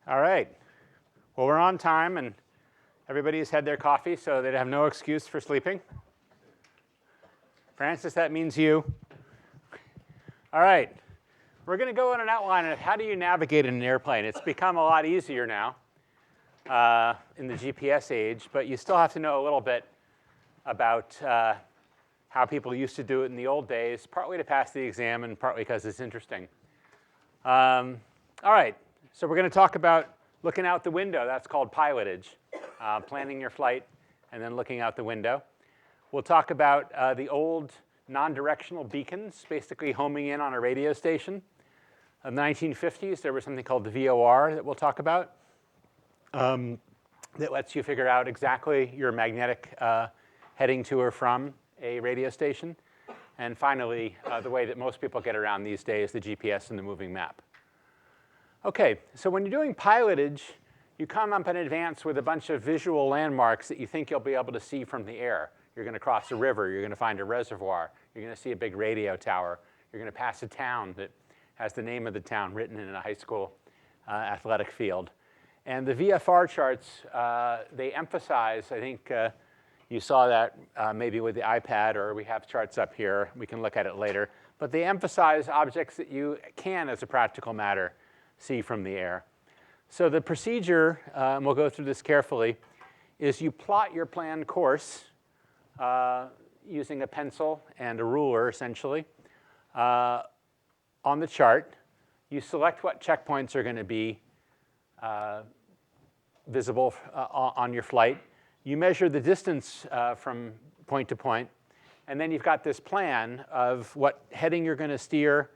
All right. Well, we're on time, and everybody's had their coffee, so they have no excuse for sleeping. Francis, that means you. All right. We're going to go on an outline of how do you navigate in an airplane. It's become a lot easier now in the GPS age, but you still have to know a little bit about how people used to do it in the old days, partly to pass the exam and partly because it's interesting. All right. So we're going to talk about looking out the window. That's called pilotage, planning your flight and then looking out the window. We'll talk about the old non-directional beacons, basically homing in on a radio station. In the 1950s, there was something called the VOR that we'll talk about that lets you figure out exactly your magnetic heading to or from a radio station. And finally, the way that most people get around these days, the GPS and the moving map. OK, so when you're doing pilotage, you come up in advance with a bunch of visual landmarks that you think you'll be able to see from the air. You're going to cross a river. You're going to find a reservoir. You're going to see a big radio tower. You're going to pass a town that has the name of the town written in a high school athletic field. And the VFR charts, they emphasize, I think you saw that maybe with the iPad, or we have charts up here. We can look at it later. But they emphasize objects that you can, as a practical matter, see from the air. So the procedure, and we'll go through this carefully, is you plot your planned course using a pencil and a ruler, essentially, on the chart. You select what checkpoints are going to be visible on your flight. You measure the distance from point to point. And then you've got this plan of what heading you're going to steer.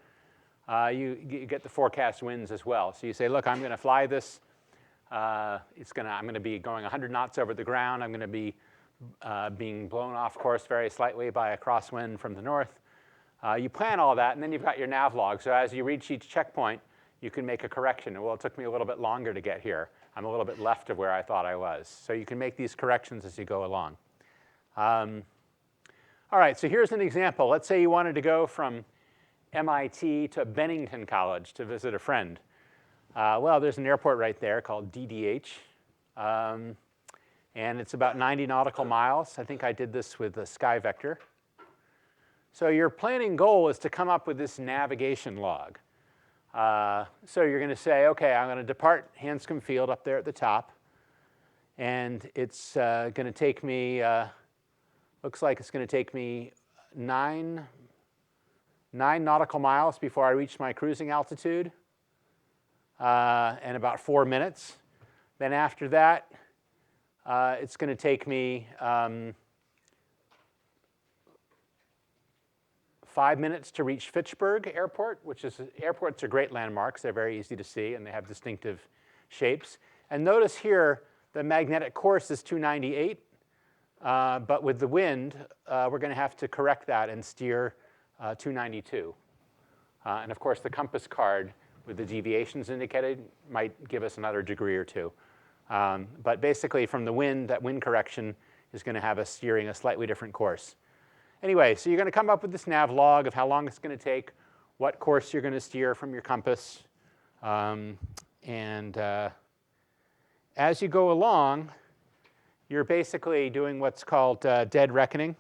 You get the forecast winds as well. So you say, look, I'm going to fly this. I'm going to be going 100 knots over the ground. I'm going to be being blown off course very slightly by a crosswind from the north. You plan all that, and then you've got your Navlog. So as you reach each checkpoint, you can make a correction. Well, it took me a little bit longer to get here. I'm a little bit left of where I thought I was. So you can make these corrections as you go along. All right, so here's an example. Let's say you wanted to go from MIT to Bennington College to visit a friend. Well, there's an airport right there called DDH. And it's about 90 nautical miles. I think I did this with the Sky Vector. So your planning goal is to come up with this navigation log. So you're going to say, OK, I'm going to depart Hanscom Field up there at the top. And it's going to take me, looks like it's going to take me 9 nautical miles before I reach my cruising altitude, and about 4 minutes. Then after that, it's going to take me 5 minutes to reach Fitchburg Airport, which is, airports are great landmarks. They're very easy to see, and they have distinctive shapes. And notice here, the magnetic course is 298. But with the wind, we're going to have to correct that and steer 292. And of course, the compass card with the deviations indicated might give us another degree or two. But basically, from the wind, that wind correction is going to have us steering a slightly different course. Anyway, so you're going to come up with this nav log of how long it's going to take, what course you're going to steer from your compass. And as you go along, you're basically doing what's called dead reckoning.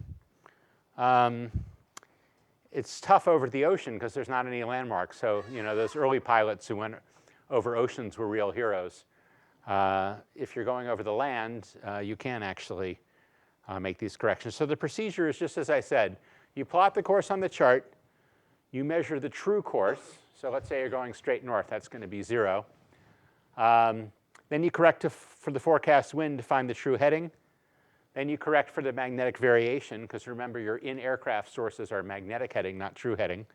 It's tough over the ocean because there's not any landmarks. So those early pilots who went over oceans were real heroes. If you're going over the land, you can actually make these corrections. So the procedure is just as I said. You plot the course on the chart. You measure the true course. So let's say you're going straight north. That's going to be 0. Then you correct for the forecast wind to find the true heading. Then you correct for the magnetic variation, because remember, your in-aircraft sources are magnetic heading, not true heading.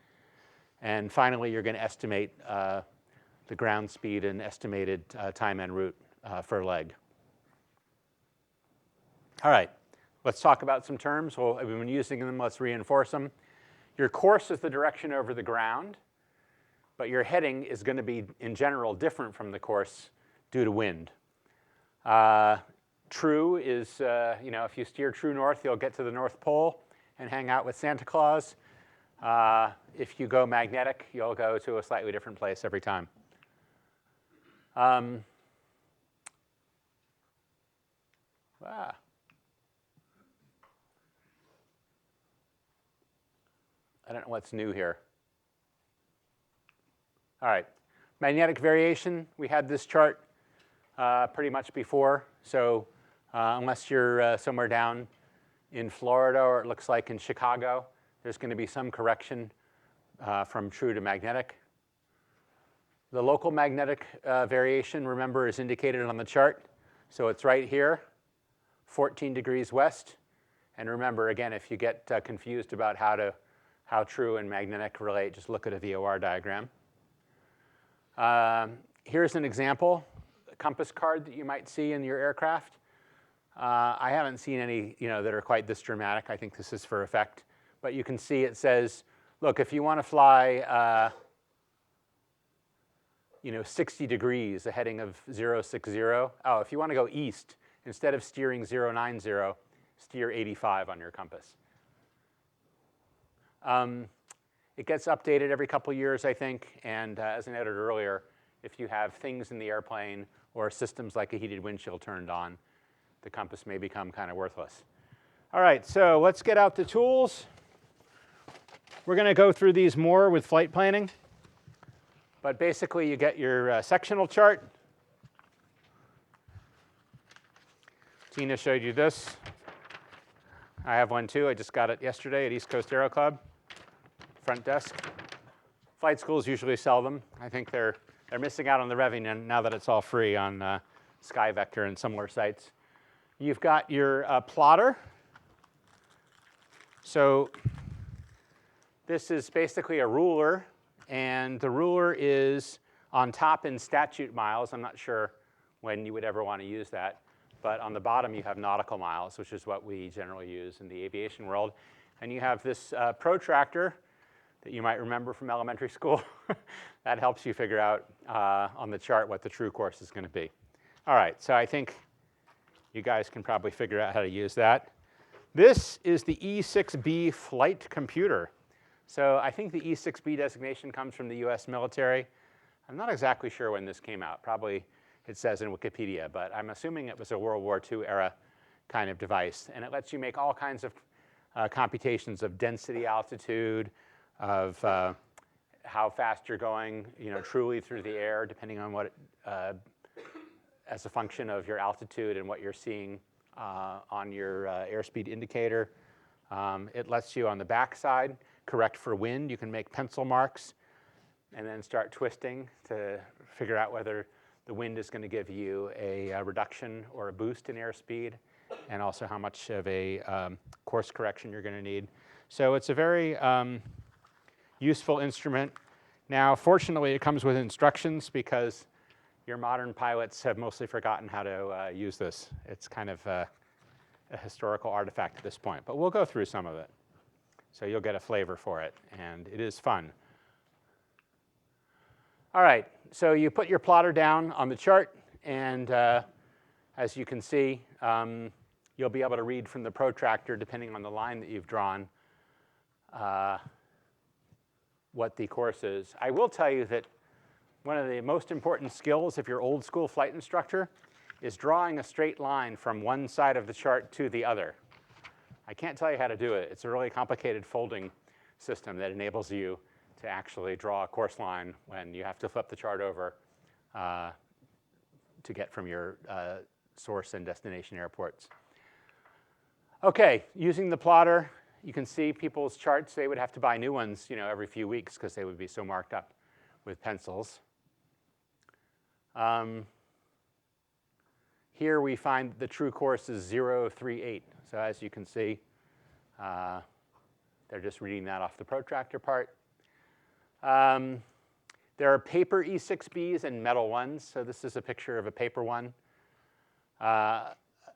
And finally, you're going to estimate the ground speed and estimated time en route for leg. All right, let's talk about some terms. Well, we've been using them. Let's reinforce them. Your course is the direction over the ground, but your heading is going to be, in general, different from the course due to wind. True is, if you steer true north, you'll get to the North Pole and hang out with Santa Claus. If you go magnetic, you'll go to a slightly different place every time. Ah. I don't know what's new here. All right, magnetic variation. We had this chart pretty much before. So unless you're somewhere down in Florida or it looks like in Chicago, there's going to be some correction from true to magnetic. The local magnetic variation, remember, is indicated on the chart. So it's right here, 14 degrees west. And remember, again, if you get confused about how true and magnetic relate, just look at a VOR diagram. Here's an example, a compass card that you might see in your aircraft. I haven't seen any that are quite this dramatic. I think this is for effect. But you can see it says, look, if you want to fly 60 degrees, a heading of 060. Oh, if you want to go east, instead of steering 090, steer 85 on your compass. It gets updated every couple of years, I think, and as I noted earlier, if you have things in the airplane or systems like a heated windshield turned on, the compass may become kind of worthless. All right, so let's get out the tools. We're going to go through these more with flight planning, but basically you get your sectional chart. Tina showed you this. I have one too. I just got it yesterday at East Coast Aero Club. Front desk. Flight schools usually sell them. I think they're missing out on the revenue now that it's all free on SkyVector and similar sites. You've got your plotter. So this is basically a ruler, and the ruler is on top in statute miles. I'm not sure when you would ever want to use that, but on the bottom you have nautical miles, which is what we generally use in the aviation world. And you have this protractor that you might remember from elementary school. That helps you figure out on the chart what the true course is going to be. All right, so I think you guys can probably figure out how to use that. This is the E6B flight computer. So I think the E6B designation comes from the US military. I'm not exactly sure when this came out. Probably it says in Wikipedia, but I'm assuming it was a World War II era kind of device. And it lets you make all kinds of computations of density, altitude, of how fast you're going, truly through the air, depending on what, as a function of your altitude and what you're seeing on your airspeed indicator. It lets you on the backside correct for wind. You can make pencil marks and then start twisting to figure out whether the wind is going to give you a reduction or a boost in airspeed, and also how much of a course correction you're going to need. So it's a very useful instrument. Now, fortunately, it comes with instructions because your modern pilots have mostly forgotten how to use this. It's kind of a historical artifact at this point, but we'll go through some of it. So you'll get a flavor for it, and it is fun. All right, so you put your plotter down on the chart, and as you can see, you'll be able to read from the protractor, depending on the line that you've drawn, what the course is. I will tell you that one of the most important skills if you're old school flight instructor is drawing a straight line from one side of the chart to the other. I can't tell you how to do it. It's a really complicated folding system that enables you to actually draw a course line when you have to flip the chart over to get from your source and destination airports. Okay, using the plotter, you can see people's charts. They would have to buy new ones, every few weeks because they would be so marked up with pencils. Here we find the true course is 038. So as you can see, they're just reading that off the protractor part. There are paper E6Bs and metal ones. So this is a picture of a paper one.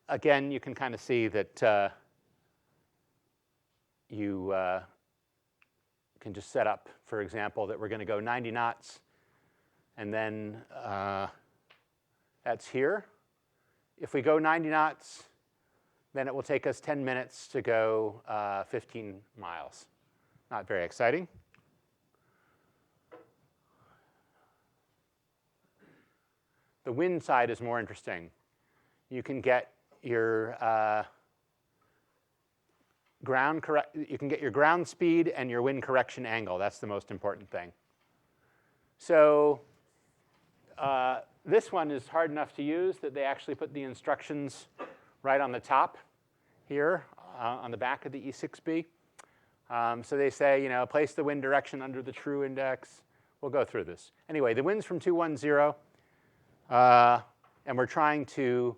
Again, you can kind of see that you can just set up, for example, that we're going to go 90 knots, and then that's here. If we go 90 knots, then it will take us 10 minutes to go 15 miles. Not very exciting. The wind side is more interesting. You can get your you can get your ground speed and your wind correction angle. That's the most important thing. So this one is hard enough to use that they actually put the instructions right on the top here on the back of the E6B. So they say, place the wind direction under the true index. We'll go through this. Anyway, the wind's from 210, and we're trying to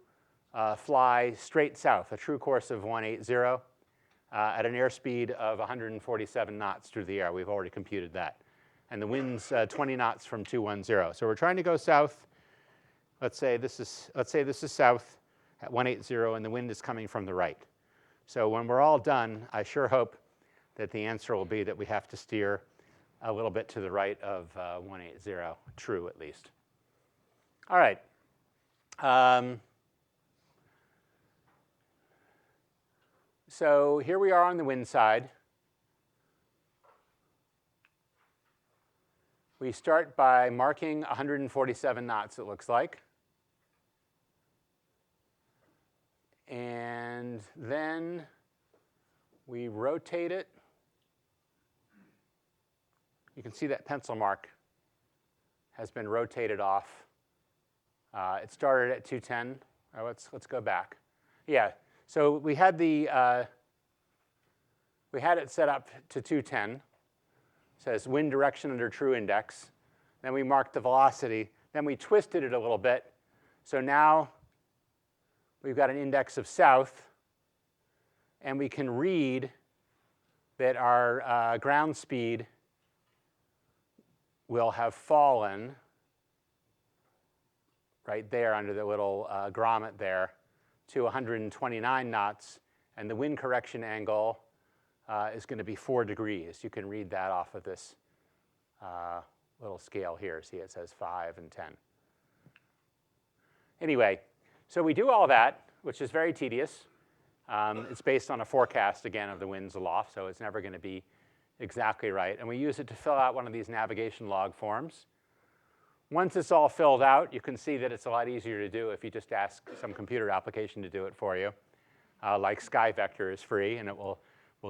fly straight south, a true course of 180, at an airspeed of 147 knots through the air. We've already computed that. And the wind's 20 knots from 210. So we're trying to go south. Let's say this is south at 180, and the wind is coming from the right. So when we're all done, I sure hope that the answer will be that we have to steer a little bit to the right of 180, true at least. All right. So here we are on the wind side. We start by marking 147 knots, it looks like. And then we rotate it. You can see that pencil mark has been rotated off. It started at 210. Let's go back. Yeah. So we had it set up to 210. It says wind direction under true index. Then we marked the velocity. Then we twisted it a little bit. So now we've got an index of south, and we can read that our ground speed will have fallen right there under the little grommet there to 129 knots, and the wind correction angle is going to be 4 degrees. You can read that off of this little scale here. See, it says 5 and 10. Anyway, so we do all that, which is very tedious. It's based on a forecast, again, of the winds aloft, so it's never going to be exactly right. And we use it to fill out one of these navigation log forms. Once it's all filled out, you can see that it's a lot easier to do if you just ask some computer application to do it for you. Like SkyVector is free, and it will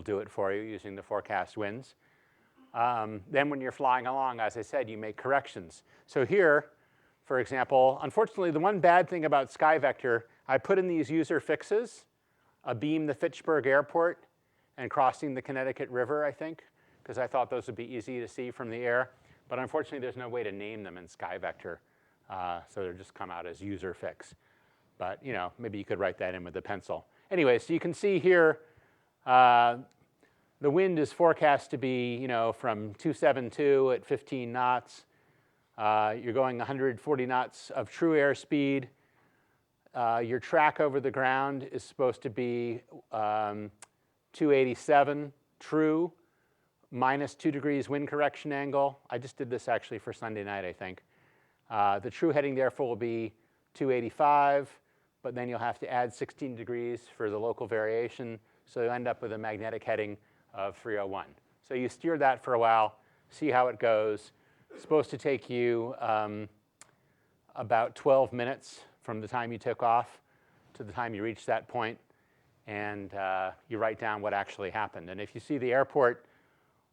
do it for you using the forecast winds. Then when you're flying along, as I said, you make corrections. So here, for example, unfortunately, the one bad thing about SkyVector, I put in these user fixes, abeam the Fitchburg Airport and crossing the Connecticut River, I think, because I thought those would be easy to see from the air. But unfortunately, there's no way to name them in SkyVector, so they'll just come out as user fix. But maybe you could write that in with a pencil. Anyway, so you can see here, the wind is forecast to be, from 272 at 15 knots. You're going 140 knots of true airspeed. Your track over the ground is supposed to be 287 true, minus 2 degrees wind correction angle. I just did this actually for Sunday night, I think. The true heading therefore will be 285, but then you'll have to add 16 degrees for the local variation, so you end up with a magnetic heading of 301. So you steer that for a while, see how it goes. It's supposed to take you about 12 minutes from the time you took off to the time you reach that point, and you write down what actually happened. And if you see the airport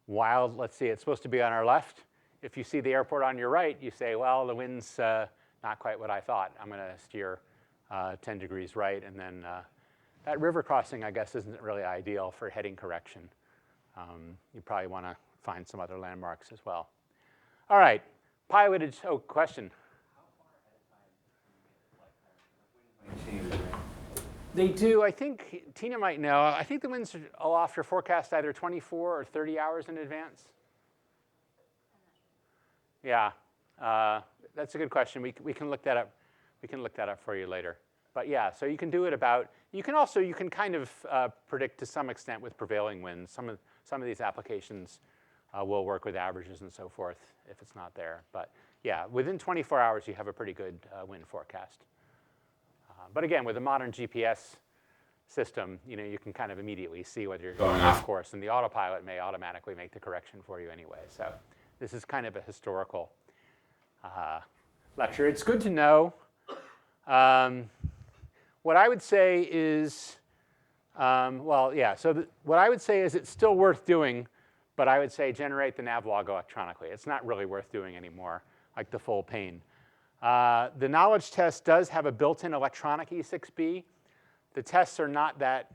let's see, it's supposed to be on our left. If you see the airport on your right, you say, well, the wind's not quite what I thought. I'm going to steer 10 degrees right, and then that river crossing, I guess, isn't really ideal for heading correction. You probably want to find some other landmarks as well. All right, pilotage, question. How far ahead of time do you get the flight pattern? They do, I think, Tina might know, I think the winds aloft are forecast either 24 or 30 hours in advance. Yeah, that's a good question. We can look that up. We can look that up for you later. But yeah, so you can do it you can kind of predict to some extent with prevailing winds. Some of these applications will work with averages and so forth if it's not there. But yeah, within 24 hours, you have a pretty good wind forecast. But again, with a modern GPS system, you can kind of immediately see whether you're going off course, and the autopilot may automatically make the correction for you anyway. So this is kind of a historical lecture. It's good to know what I would say is, well, yeah, so what I would say is it's still worth doing, but I would say generate the Navlog electronically. It's not really worth doing anymore, like the full pane. The knowledge test does have a built-in electronic E6B. The tests are not that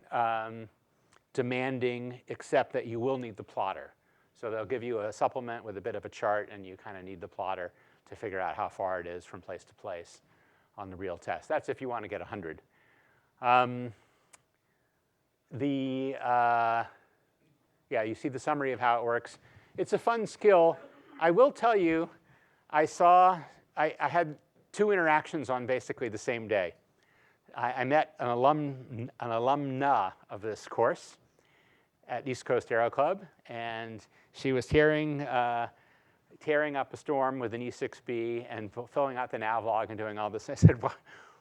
demanding, except that you will need the plotter. So they'll give you a supplement with a bit of a chart, and you kind of need the plotter to figure out how far it is from place to place on the real test. That's if you want to get 100. Yeah, you see the summary of how it works. It's a fun skill. I will tell you, I had 2 interactions on basically the same day. I met an alumna of this course at East Coast Aero Club, and she was tearing up a storm with an E6B and filling out the Navlog and doing all this. I said,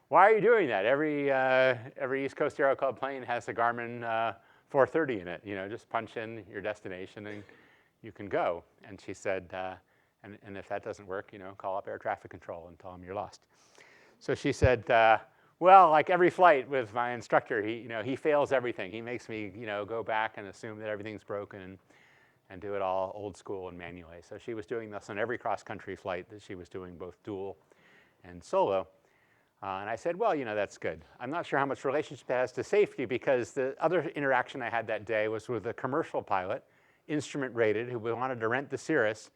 why are you doing that? Every East Coast Aero Club plane has a Garmin 430 in it. You know, just punch in your destination and you can go. And she said, and if that doesn't work, you know, call up air traffic control and tell them you're lost. So she said, well, like every flight with my instructor, he fails everything. He makes me, go back and assume that everything's broken and do it all old school and manually. So she was doing this on every cross-country flight that she was doing, both dual and solo. And I said, well, that's good. I'm not sure how much relationship that has to safety, because the other interaction I had that day was with a commercial pilot, instrument rated, who wanted to rent the Cirrus.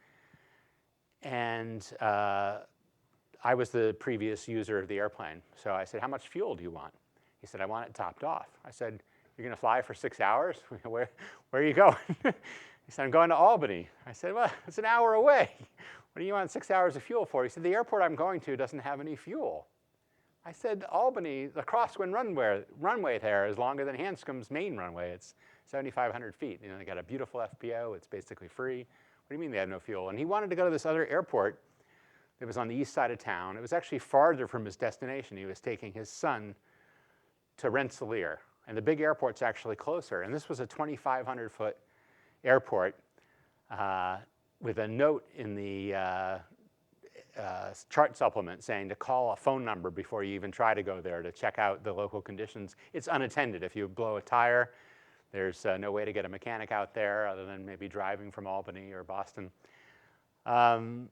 And I was the previous user of the airplane. So I said, how much fuel do you want? He said, I want it topped off. I said, you're going to fly for 6 hours? Where are you going? He said, I'm going to Albany. I said, well, it's an hour away. What do you want 6 hours of fuel for? He said, the airport I'm going to doesn't have any fuel. I said, Albany, the crosswind runway there is longer than Hanscom's main runway. It's 7,500 feet. They got a beautiful FBO. It's basically free. What do you mean they have no fuel? And he wanted to go to this other airport that was on the east side of town. It was actually farther from his destination. He was taking his son to Rensselaer. And the big airport's actually closer. And this was a 2,500-foot airport with a note in the chart supplement saying to call a phone number before you even try to go there to check out the local conditions. It's unattended. If you blow a tire, there's no way to get a mechanic out there other than maybe driving from Albany or Boston. And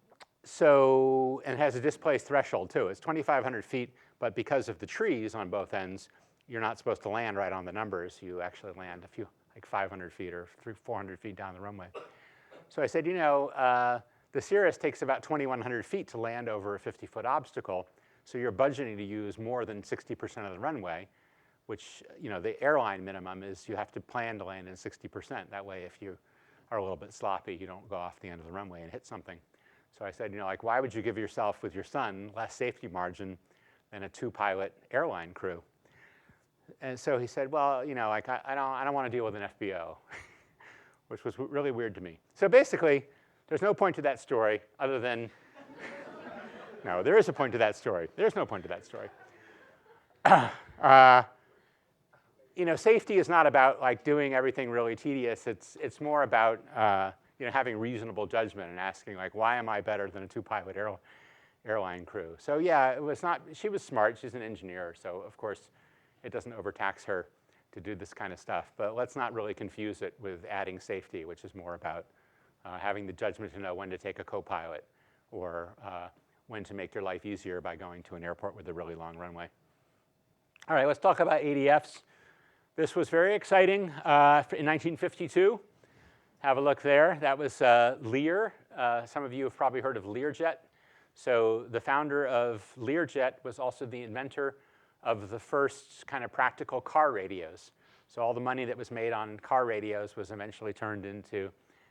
it has a displaced threshold too. It's 2,500 feet, but because of the trees on both ends, you're not supposed to land right on the numbers. You actually land a few, like 500 feet or 400 feet down the runway. So I said, the Cirrus takes about 2,100 feet to land over a 50-foot obstacle, so you're budgeting to use more than 60% of the runway, which, the airline minimum is you have to plan to land in 60%. That way, if you are a little bit sloppy, you don't go off the end of the runway and hit something. So I said, why would you give yourself, with your son, less safety margin than a 2-pilot airline crew? And so he said, well, I don't want to deal with an FBO, which was really weird to me. So basically, there's no point to that story other than, no, there is a point to that story. There's no point to that story. Safety is not about doing everything really tedious. It's more about having reasonable judgment and asking why am I better than a 2-pilot airline crew? So yeah, it was not. She was smart. She's an engineer, so of course it doesn't overtax her to do this kind of stuff. But let's not really confuse it with adding safety, which is more about having the judgment to know when to take a co-pilot or when to make your life easier by going to an airport with a really long runway. All right, let's talk about ADFs. This was very exciting in 1952. Have a look there. That was Lear. Some of you have probably heard of Learjet. So the founder of Learjet was also the inventor of the first kind of practical car radios. So all the money that was made on car radios was eventually turned into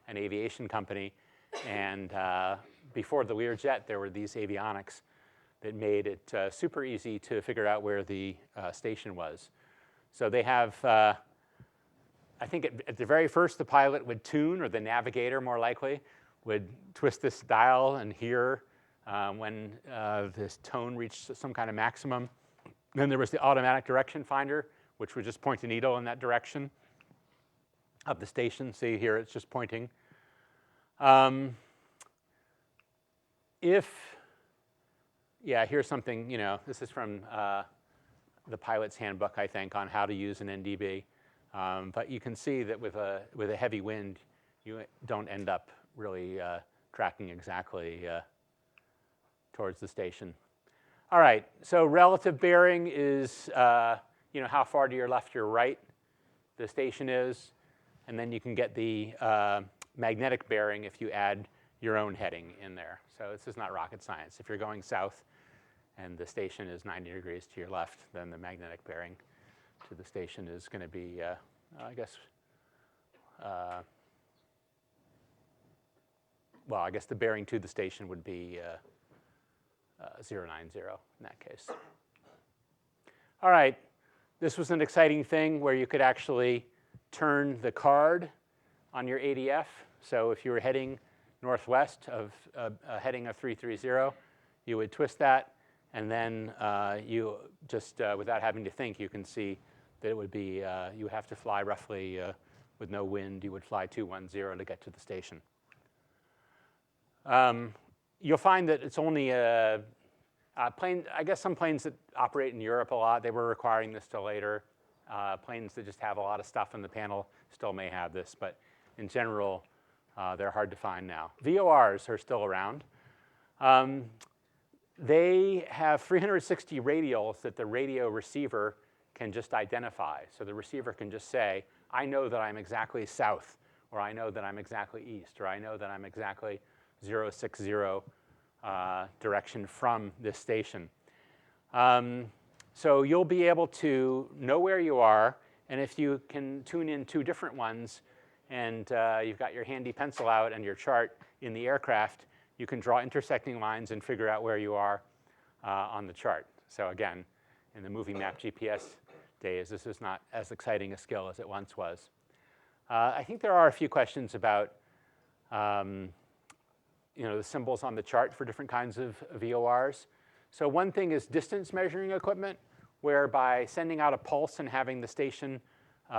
an aviation company. And before the Learjet, there were these avionics that made it super easy to figure out where the station was. So they have, I think at the very first, the pilot would tune, or the navigator more likely, would twist this dial and hear when this tone reached some kind of maximum. Then there was the automatic direction finder, which would just point a needle in that direction of the station. See here, it's just pointing. Yeah, here's something, this is from the pilot's handbook, I think, on how to use an NDB. But you can see that with a heavy wind, you don't end up really tracking exactly towards the station. All right, so relative bearing is how far to your left or right the station is, and then you can get the magnetic bearing if you add your own heading in there. So this is not rocket science. If you're going south and the station is 90 degrees to your left, then the magnetic bearing to the station is going to be, I guess the bearing to the station would be 090 in that case. All right, this was an exciting thing where you could actually turn the card on your ADF. So if you were heading northwest of a heading of 330, you would twist that, and then you just, without having to think, you can see that it would be, you have to fly roughly, with no wind, you would fly 210 to get to the station. You'll find that it's only a plane, I guess some planes that operate in Europe a lot, they were requiring this till later. Planes that just have a lot of stuff in the panel still may have this, but in general, they're hard to find now. VORs are still around. They have 360 radials that the radio receiver can just identify. So the receiver can just say, I know that I'm exactly south, or I know that I'm exactly east, or I know that I'm exactly 060 direction from this station. So you'll be able to know where you are, and if you can tune in two different ones, and you've got your handy pencil out and your chart in the aircraft, you can draw intersecting lines and figure out where you are on the chart. So again, in the movie map GPS days, this is not as exciting a skill as it once was. I think there are a few questions about the symbols on the chart for different kinds of VORs. So one thing is distance measuring equipment, where by sending out a pulse and having the station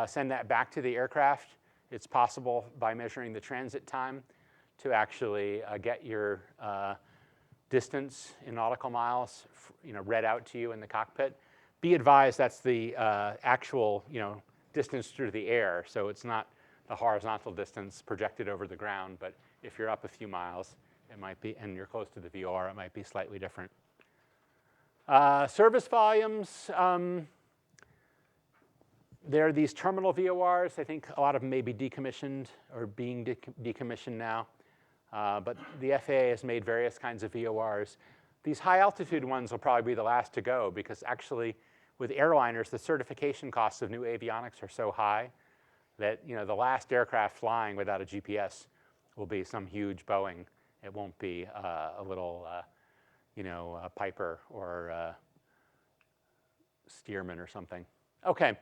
send that back to the aircraft, it's possible by measuring the transit time to actually get your distance in nautical miles read out to you in the cockpit. Be advised that's the actual distance through the air, so it's not the horizontal distance projected over the ground, but if you're up a few miles, it might be, and you're close to the VOR, it might be slightly different. Service volumes, there are these terminal VORs. I think a lot of them may be decommissioned or being decommissioned now. But the FAA has made various kinds of VORs. These high altitude ones will probably be the last to go because actually with airliners, the certification costs of new avionics are so high that the last aircraft flying without a GPS will be some huge Boeing. It won't be a little a Piper or Stearman or something. Okay,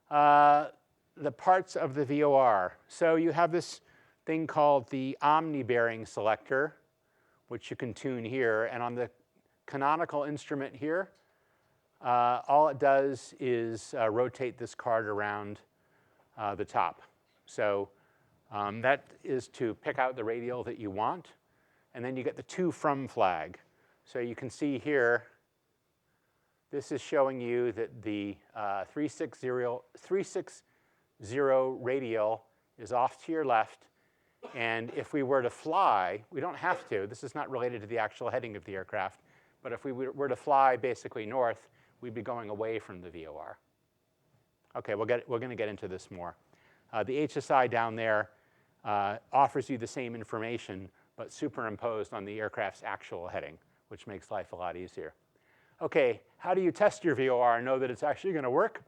the parts of the VOR. So you have this thing called the Omni bearing selector, which you can tune here. And on the canonical instrument here, all it does is rotate this card around the top. So that is to pick out the radial that you want. And then you get the to from flag. So you can see here, this is showing you that the 360 radial is off to your left. And if we were to fly, we don't have to. This is not related to the actual heading of the aircraft. But if we were to fly basically north, we'd be going away from the VOR. OK, we're going to get into this more. The HSI down there offers you the same information, but superimposed on the aircraft's actual heading, which makes life a lot easier. OK, how do you test your VOR and know that it's actually going to work?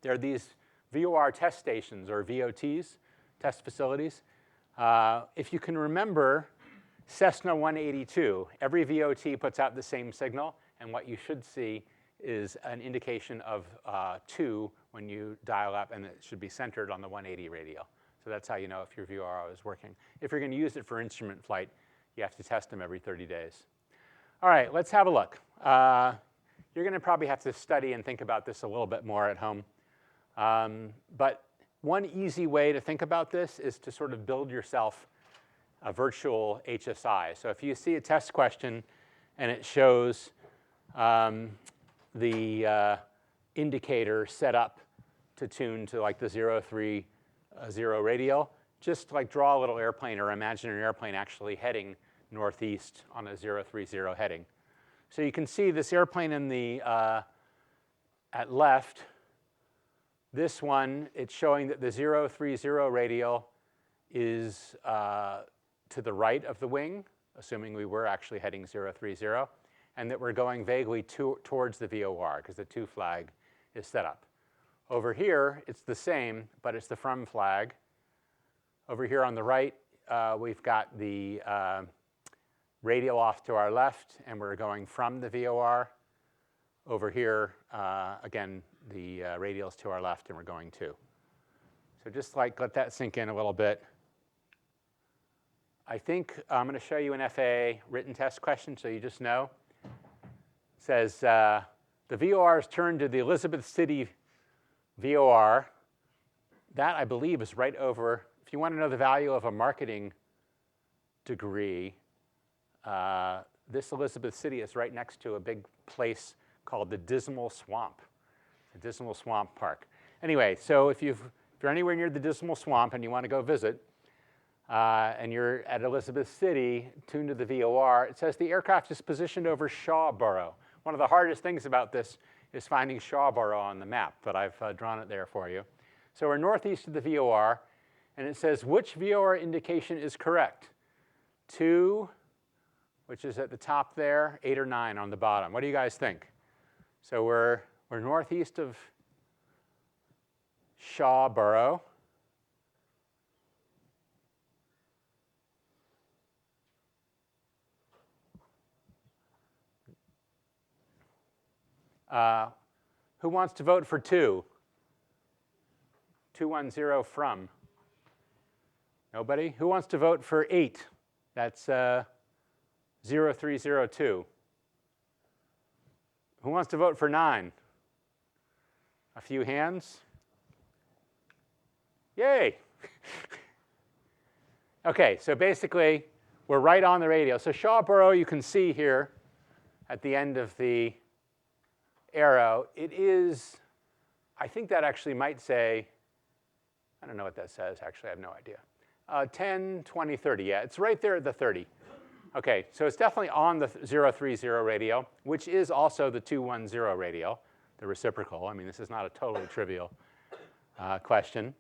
There are these VOR test stations, or VOTs, test facilities. If you can remember Cessna 182, every VOT puts out the same signal, and what you should see is an indication of 2 when you dial up, and it should be centered on the 180 radial. So that's how you know if your VOR is working. If you're going to use it for instrument flight, you have to test them every 30 days. All right, let's have a look. You're going to probably have to study and think about this a little bit more at home. But one easy way to think about this is to sort of build yourself a virtual HSI. So if you see a test question and it shows the indicator set up to tune to like the 030 radial. Just like draw a little airplane or imagine an airplane actually heading northeast on a 030 heading. So you can see this airplane in the at left. This one, it's showing that the 030 radial is to the right of the wing, assuming we were actually heading 030, and that we're going vaguely towards the VOR because the to flag is set up. Over here, it's the same, but it's the from flag. Over here on the right, we've got the radial off to our left, and we're going from the VOR. Over here, again, the radial's to our left, and we're going to. So just like let that sink in a little bit. I think I'm going to show you an FAA written test question so you just know. It says, the VOR is turned to the Elizabeth City VOR. That, I believe, is right over. If you want to know the value of a marketing degree, this Elizabeth City is right next to a big place called the Dismal Swamp, the Dismal Swamp Park. Anyway, so if you're anywhere near the Dismal Swamp and you want to go visit, and you're at Elizabeth City, tuned to the VOR, it says the aircraft is positioned over Shawborough. One of the hardest things about this is finding Shawborough on the map, but I've drawn it there for you. So we're northeast of the VOR, and it says which VOR indication is correct? 2, which is at the top there, 8 or 9 on the bottom. What do you guys think? So we're northeast of Shawborough. Who wants to vote for 2? 210 from. Nobody? Who wants to vote for 8? That's 0302. Who wants to vote for 9? A few hands. Yay! Okay, so basically, we're right on the radio. So Shawborough, you can see here at the end of the arrow, it is, I think that actually might say, I don't know what that says, actually, I have no idea. 10, 20, 30, yeah, it's right there at the 30. Okay, so it's definitely on the 030 radio, which is also the 210 radio, the reciprocal. I mean, this is not a totally trivial question.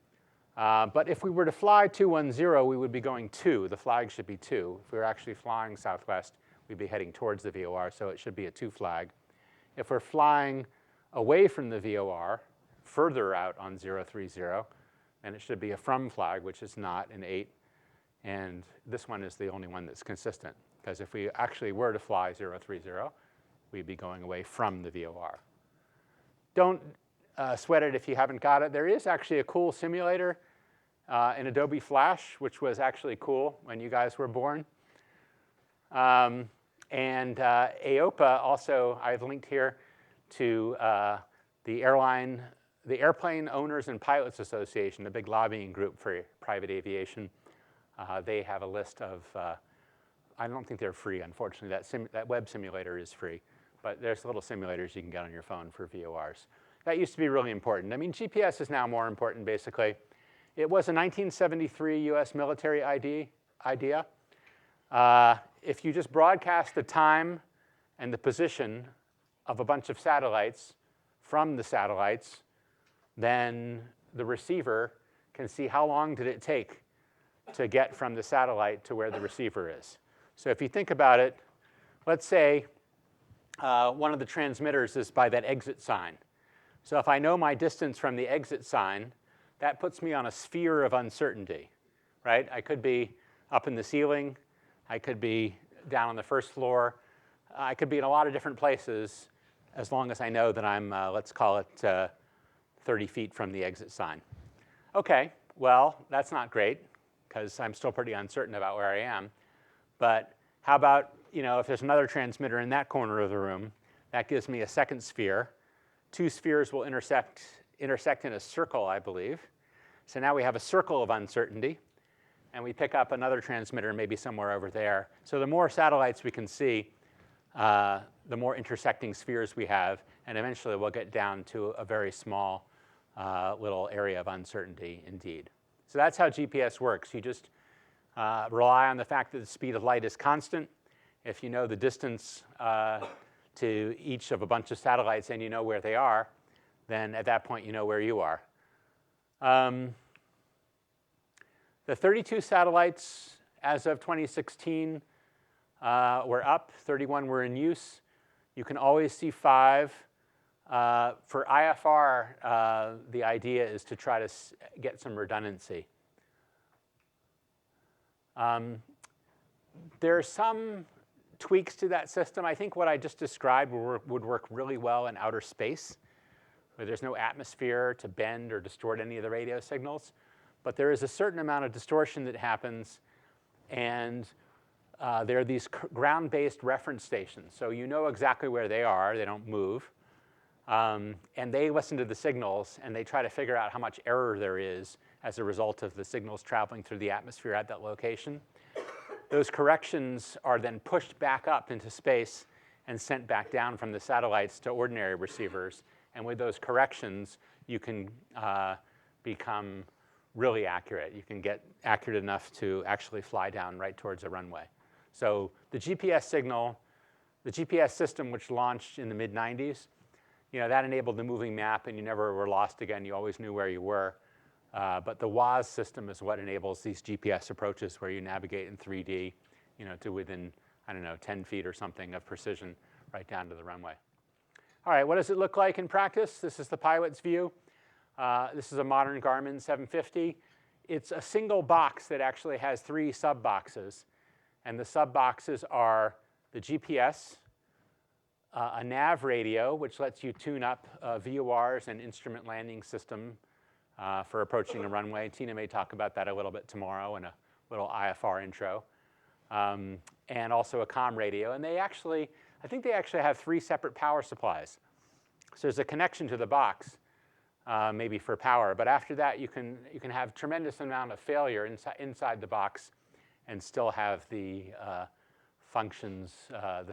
But if we were to fly 210, we would be going 2. The flag should be 2. If we were actually flying southwest, we'd be heading towards the VOR, so it should be a 2 flag. If we're flying away from the VOR, further out on 030, then it should be a from flag, which is not an 8. And this one is the only one that's consistent, because if we actually were to fly 030, we'd be going away from the VOR. Don't sweat it if you haven't got it. There is actually a cool simulator in Adobe Flash, which was actually cool when you guys were born. And AOPA also, I've linked here to the Airplane Owners and Pilots Association, the big lobbying group for private aviation. They have a list of, I don't think they're free, unfortunately. That web simulator is free. But there's little simulators you can get on your phone for VORs. That used to be really important. I mean, GPS is now more important, basically. It was a 1973 US military idea. If you just broadcast the time and the position of a bunch of satellites from the satellites, then the receiver can see how long did it take to get from the satellite to where the receiver is. So if you think about it, let's say one of the transmitters is by that exit sign. So if I know my distance from the exit sign, that puts me on a sphere of uncertainty, right? I could be up in the ceiling. I could be down on the first floor. I could be in a lot of different places as long as I know that I'm, let's call it 30 feet from the exit sign. Okay, well, that's not great, because I'm still pretty uncertain about where I am. But how about, if there's another transmitter in that corner of the room, that gives me a second sphere. 2 spheres will intersect in a circle, I believe. So now we have a circle of uncertainty. And we pick up another transmitter maybe somewhere over there. So the more satellites we can see, the more intersecting spheres we have, and eventually we'll get down to a very small little area of uncertainty indeed. So that's how GPS works. You just rely on the fact that the speed of light is constant. If you know the distance to each of a bunch of satellites and you know where they are, then at that point you know where you are. The 32 satellites as of 2016 were up, 31 were in use. You can always see 5. For IFR, the idea is to try to get some redundancy. There are some tweaks to that system. I think what I just described would work really well in outer space, where there's no atmosphere to bend or distort any of the radio signals. But there is a certain amount of distortion that happens, and there are these ground-based reference stations. So you know exactly where they are. They don't move. And they listen to the signals, and they try to figure out how much error there is as a result of the signals traveling through the atmosphere at that location. Those corrections are then pushed back up into space and sent back down from the satellites to ordinary receivers. And with those corrections, you can become really accurate. You can get accurate enough to actually fly down right towards a runway. So the GPS signal, the GPS system, which launched in the mid-90s, that enabled the moving map, and you never were lost again. You always knew where you were. But the WAS system is what enables these GPS approaches where you navigate in 3D, to within, 10 feet or something of precision right down to the runway. All right, what does it look like in practice? This is the pilot's view. This is a modern Garmin 750. It's a single box that actually has 3 sub-boxes. And the sub-boxes are the GPS, a nav radio, which lets you tune up VORs and instrument landing system for approaching a runway. Tina may talk about that a little bit tomorrow in a little IFR intro. And also a comm radio. And I think they actually have 3 separate power supplies. So there's a connection to the box, maybe for power. But after that, you can have tremendous amount of failure inside the box and still have the functions, a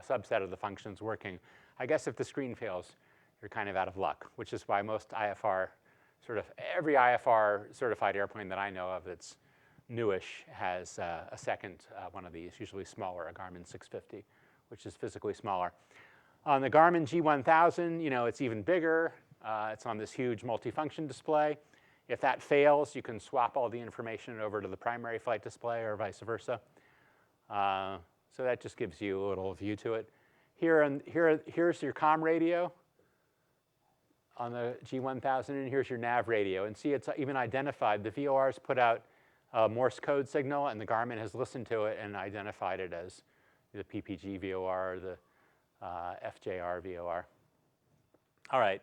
subset of the functions working. I guess if the screen fails, you're kind of out of luck, which is why most IFR, every IFR certified airplane that I know of that's newish has a second one of these, usually smaller, a Garmin 650, which is physically smaller. On the Garmin G1000, it's even bigger. It's on this huge multifunction display. If that fails, you can swap all the information over to the primary flight display or vice versa. So that just gives you a little view to it. Here's your comm radio on the G1000, and here's your nav radio. And see, it's even identified. The VORs put out a Morse code signal, and the Garmin has listened to it and identified it as the PPG VOR or the FJR VOR. All right,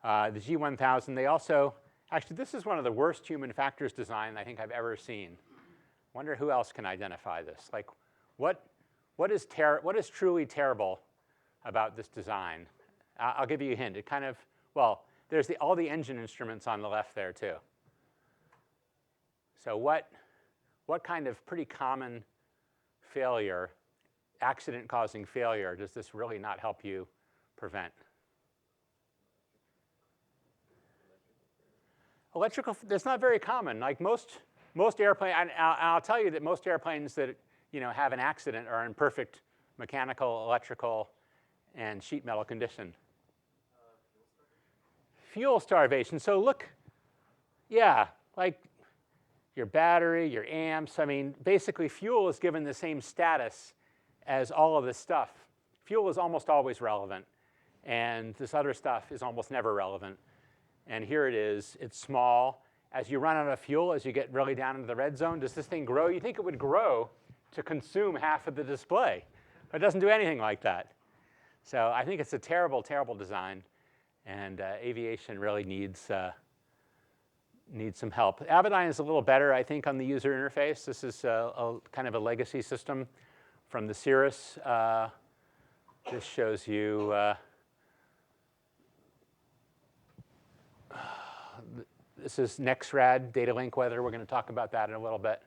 the G1000, they also, actually this is one of the worst human factors design I think I've ever seen. Wonder who else can identify this. Like, what is truly terrible about this design? I'll give you a hint. It kind of, there's all the engine instruments on the left there too. So what kind of pretty common failure, accident-causing failure, does this really not help you prevent? Electrical, that's not very common. Like most airplanes, I'll tell you that most airplanes that have an accident are in perfect mechanical, electrical, and sheet metal condition. Fuel starvation. So look, like your battery, your amps. Basically fuel is given the same status as all of this stuff. Fuel is almost always relevant, and this other stuff is almost never relevant. And here it is. It's small. As you run out of fuel, as you get really down into the red zone, does this thing grow? You think it would grow to consume half of the display. But it doesn't do anything like that. So I think it's a terrible, terrible design. And aviation really needs some help. Avidyne is a little better, I think, on the user interface. This is a kind of a legacy system from the Cirrus. This shows you this is NexRad data link weather. We're going to talk about that in a little bit.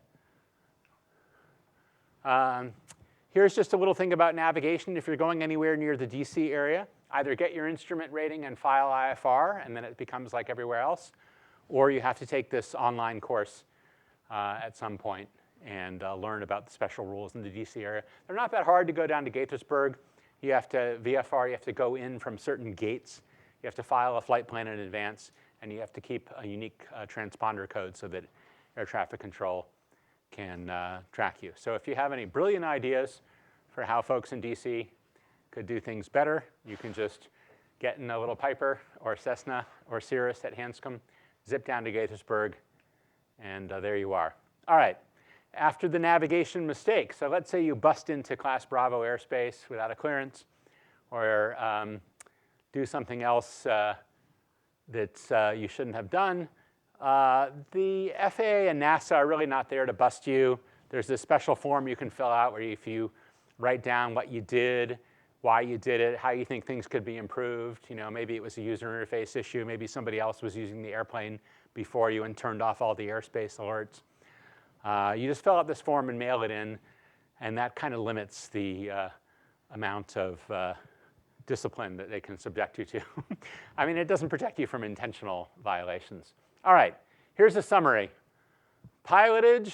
Here's just a little thing about navigation. If you're going anywhere near the DC area, either get your instrument rating and file IFR, and then it becomes like everywhere else, or you have to take this online course at some point and learn about the special rules in the DC area. They're not that hard to go down to Gaithersburg. You have to, VFR, you have to go in from certain gates. You have to file a flight plan in advance, and you have to keep a unique transponder code so that air traffic control can track you. So if you have any brilliant ideas for how folks in DC could do things better, you can just get in a little Piper or Cessna or Cirrus at Hanscom, zip down to Gaithersburg, and there you are. All right, after the navigation mistake, so let's say you bust into Class Bravo airspace without a clearance, or do something else that you shouldn't have done. The FAA and NASA are really not there to bust you. There's this special form you can fill out where if you write down what you did, why you did it, how you think things could be improved. You know, maybe it was a user interface issue. Maybe somebody else was using the airplane before you and turned off all the airspace alerts. You just fill out this form and mail it in, and that kind of limits the amount of discipline that they can subject you to. I mean, it doesn't protect you from intentional violations. All right, here's a summary. Pilotage,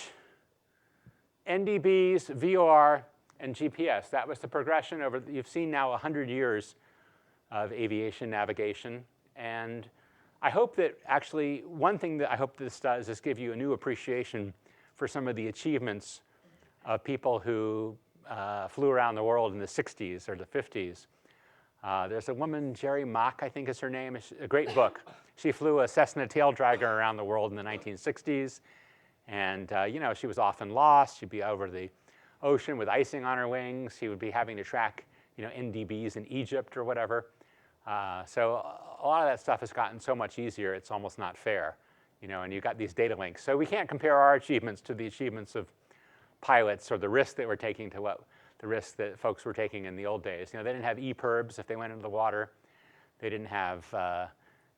NDBs, VOR, and GPS. That was the progression over, you've seen now 100 years of aviation navigation. And I hope that actually, one thing that I hope this does is give you a new appreciation for some of the achievements of people who flew around the world in the 60s or the 50s. There's a woman, Jerry Mock, I think is her name. It's a great book. She flew a Cessna tail dragger around the world in the 1960s. And you know, she was often lost. She'd be over the ocean with icing on her wings. She would be having to track, you know, NDBs in Egypt or whatever. So a lot of that stuff has gotten so much easier, it's almost not fair. You know, and you've got these data links. So we can't compare our achievements to the achievements of pilots or the risk that we're taking to what the risks that folks were taking in the old days. You know, they didn't have EPIRBs if they went into the water. They didn't have,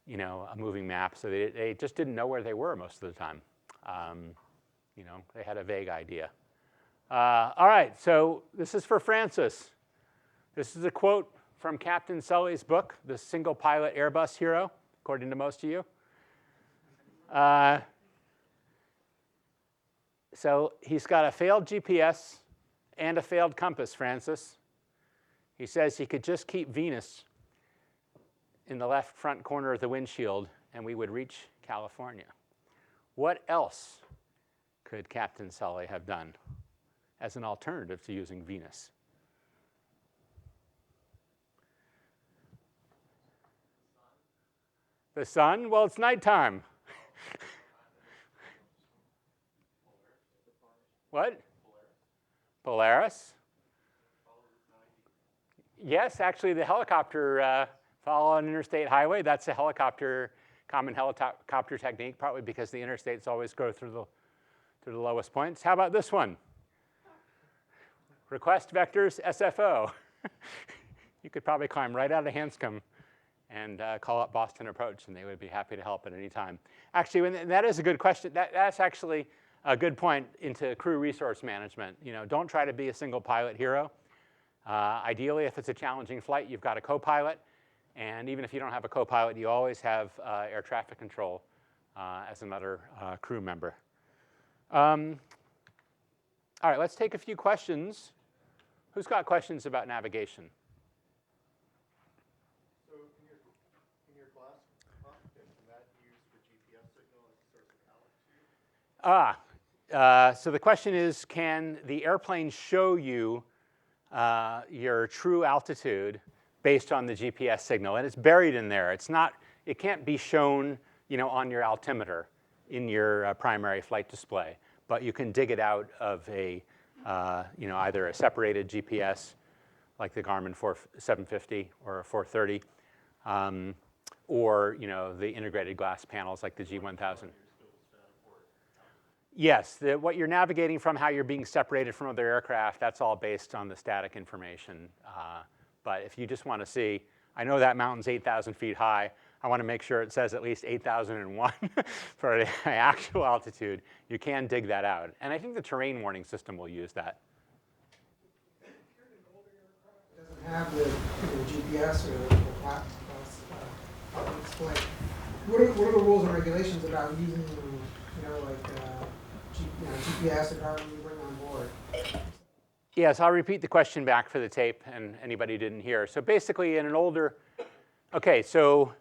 you know, a moving map. So they just didn't know where they were most of the time. You know, they had a vague idea. All right, so this is for Francis. This is a quote from Captain Sully's book, The Single Pilot Airbus Hero, according to most of you. So he's got a failed GPS and a failed compass, Francis. He says he could just keep Venus in the left front corner of the windshield and we would reach California. What else could Captain Sully have done as an alternative to using Venus? The sun? Well, it's nighttime. What? Polaris? Yes, actually the helicopter follow an interstate highway. That's a helicopter, common helicopter technique, partly because the interstates always go through the lowest points. How about this one? Request vectors SFO. You could probably climb right out of Hanscom and call up Boston Approach, and they would be happy to help at any time. Actually, that is a good question. That's actually a good point into crew resource management. You know, don't try to be a single pilot hero. Ideally, if it's a challenging flight, you've got a co-pilot. And even if you don't have a co-pilot, you always have air traffic control as another crew member. All right, let's take a few questions. Who's got questions about navigation? So in your glass cockpit, can that be used for GPS signal as a source of altitude? So the question is, can the airplane show you your true altitude based on the GPS signal? And it's buried in there. It's not, it can't be shown, you know, on your altimeter in your primary flight display, but you can dig it out of a, you know, either a separated GPS like the Garmin 750 or a 430, or, you know, the integrated glass panels like the G1000. Yes, what you're navigating from, how you're being separated from other aircraft, that's all based on the static information. But if you just want to see, I know that mountain's 8,000 feet high. I want to make sure it says at least 8,001 for the actual altitude. You can dig that out. And I think the terrain warning system will use that. have the GPS or the display. What are the rules and regulations about using, GPS or however you bring on board? Yes, I'll repeat the question back for the tape and anybody who didn't hear. So basically in an older, okay, so,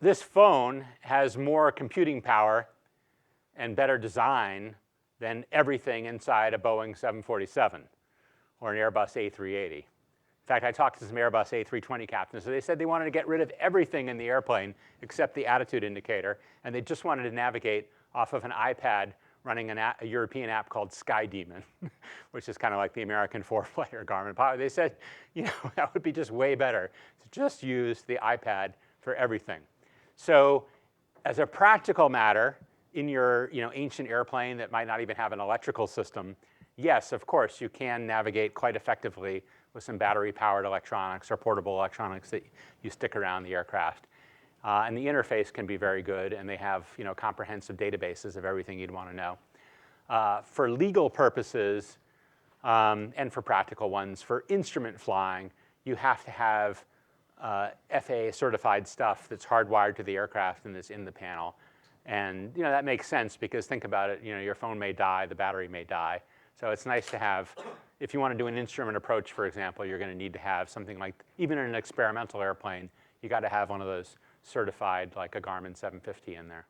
this phone has more computing power and better design than everything inside a Boeing 747 or an Airbus A380. In fact, I talked to some Airbus A320 captains, so they said they wanted to get rid of everything in the airplane except the attitude indicator, and they just wanted to navigate off of an iPad running a European app called Sky Demon, which is kind of like the American four-player Garmin Pilot. They said, that would be just way better to just use the iPad for everything. So as a practical matter, in your ancient airplane that might not even have an electrical system, yes, of course, you can navigate quite effectively with some battery-powered electronics or portable electronics that you stick around the aircraft. And the interface can be very good, and they have comprehensive databases of everything you'd want to know. For legal purposes and for practical ones, for instrument flying, you have to have FAA certified stuff that's hardwired to the aircraft and that's in the panel. And that makes sense because think about it, your phone may die, the battery may die. So it's nice to have, if you want to do an instrument approach, for example, you're going to need to have something like, even in an experimental airplane, you got to have one of those certified, like a Garmin 750 in there.